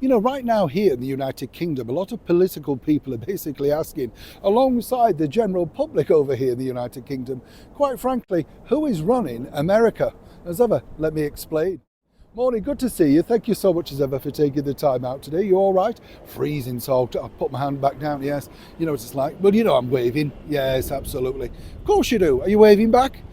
You know, right now here in the United Kingdom, a lot of political people are basically asking, alongside the general public over here in the United Kingdom, quite frankly, who is running America? As ever, let me explain. Morning, good to see you. Thank you so much as ever for taking the time out today. You all right? Freezing, so I'll put my hand back down. Yes, you know what it's like. Well, you know I'm waving. Yes, absolutely. Of course you do. Are you waving back?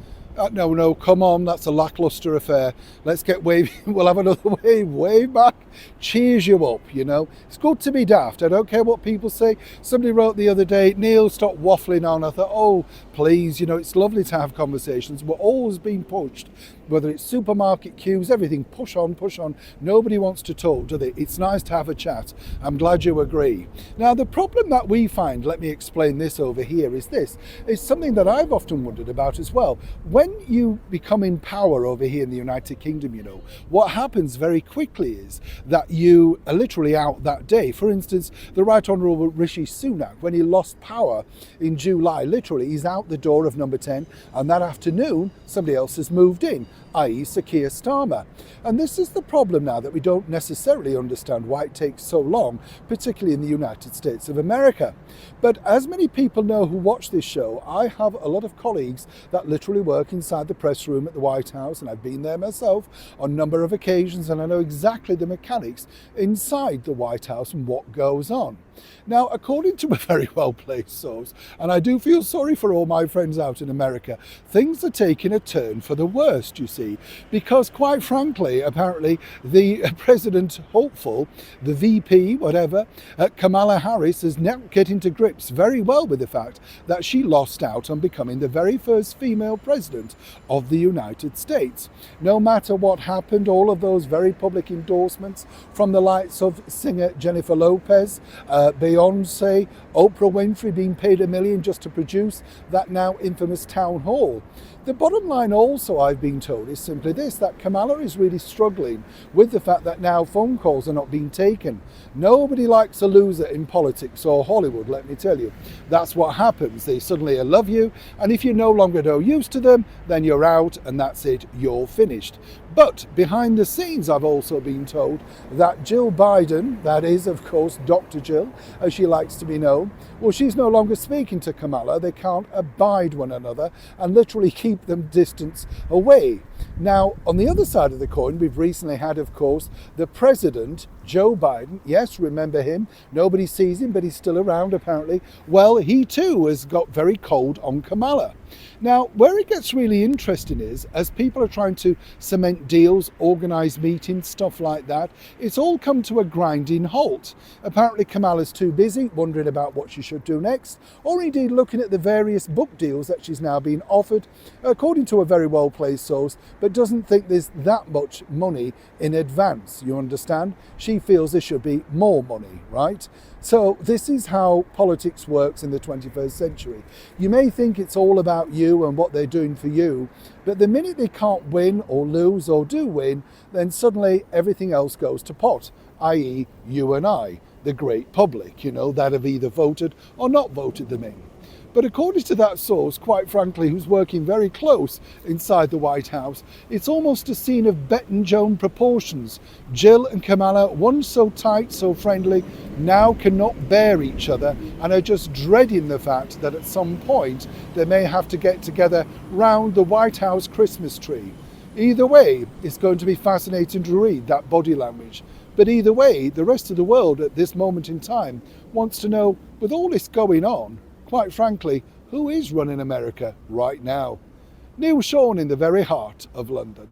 No, come on, that's a lackluster affair. Let's get waving. We'll have another wave. Wave back. Cheers you up, you know. It's good to be daft. I don't care what people say. Somebody wrote the other day, Neil, stop waffling on. I thought, oh, please, you know, it's lovely to have conversations. We're always being pushed, whether it's supermarket queues, everything, push on, push on. Nobody wants to talk, do they? It's nice to have a chat. I'm glad you agree. Now, the problem that we find, let me explain this over here, is this. It's something that I've often wondered about as well. When you become in power over here in the United Kingdom, you know, what happens very quickly is that you are literally out that day. For instance, the Right Honourable Rishi Sunak, when he lost power in July, literally, he's out the door of number 10, and that afternoon, somebody else has moved in, i.e. Sir Keir Starmer. And this is the problem now, that we don't necessarily understand why it takes so long, particularly in the United States of America. But as many people know who watch this show, I have a lot of colleagues that literally work inside the press room at the White House, and I've been there myself on a number of occasions, and I know exactly the mechanics inside the White House and what goes on. Now, according to a very well-placed source, and I do feel sorry for all my friends out in America, things are taking a turn for the worst, you see, because quite frankly, apparently the president hopeful, the VP, whatever, Kamala Harris is now getting to grips very well with the fact that she lost out on becoming the very first female president of the United States. No matter what happened, all of those very public endorsements from the likes of singer Jennifer Lopez, Beyonce, Oprah Winfrey being paid $1 million just to produce that now infamous town hall. The bottom line also, I've been told, is simply this, that Kamala is really struggling with the fact that now phone calls are not being taken. Nobody likes a loser in politics or Hollywood, let me tell you. That's what happens. They suddenly love you, and if you're no longer no use to them, then you're out, and that's it, you're finished. But behind the scenes, I've also been told that Jill Biden, that is, of course, Dr. Jill, as she likes to be known, well, she's no longer speaking to Kamala. They can't abide one another and literally keep them distance away. Now, on the other side of the coin, we've recently had, of course, the president, Joe Biden. Yes, remember him. Nobody sees him, but he's still around, apparently. Well, he too has got very cold on Kamala. Now, where it gets really interesting is, as people are trying to cement deals, organise meetings, stuff like that, it's all come to a grinding halt. Apparently Kamala's too busy wondering about what she should do next, or indeed looking at the various book deals that she's now being offered, according to a very well-placed source, but doesn't think there's that much money in advance, you understand? She feels there should be more money, right? So this is how politics works in the 21st century. You may think it's all about you and what they're doing for you, but the minute they can't win or lose or do win, then suddenly everything else goes to pot, i.e. you and I, the great public, you know, that have either voted or not voted them in. But according to that source, quite frankly, who's working very close inside the White House, it's almost a scene of Bet and Joan proportions. Jill and Kamala, once so tight, so friendly, now cannot bear each other and are just dreading the fact that at some point they may have to get together round the White House Christmas tree. Either way, it's going to be fascinating to read that body language. But either way, the rest of the world at this moment in time wants to know, with all this going on, quite frankly, who is running America right now? Neil Sean in the very heart of London.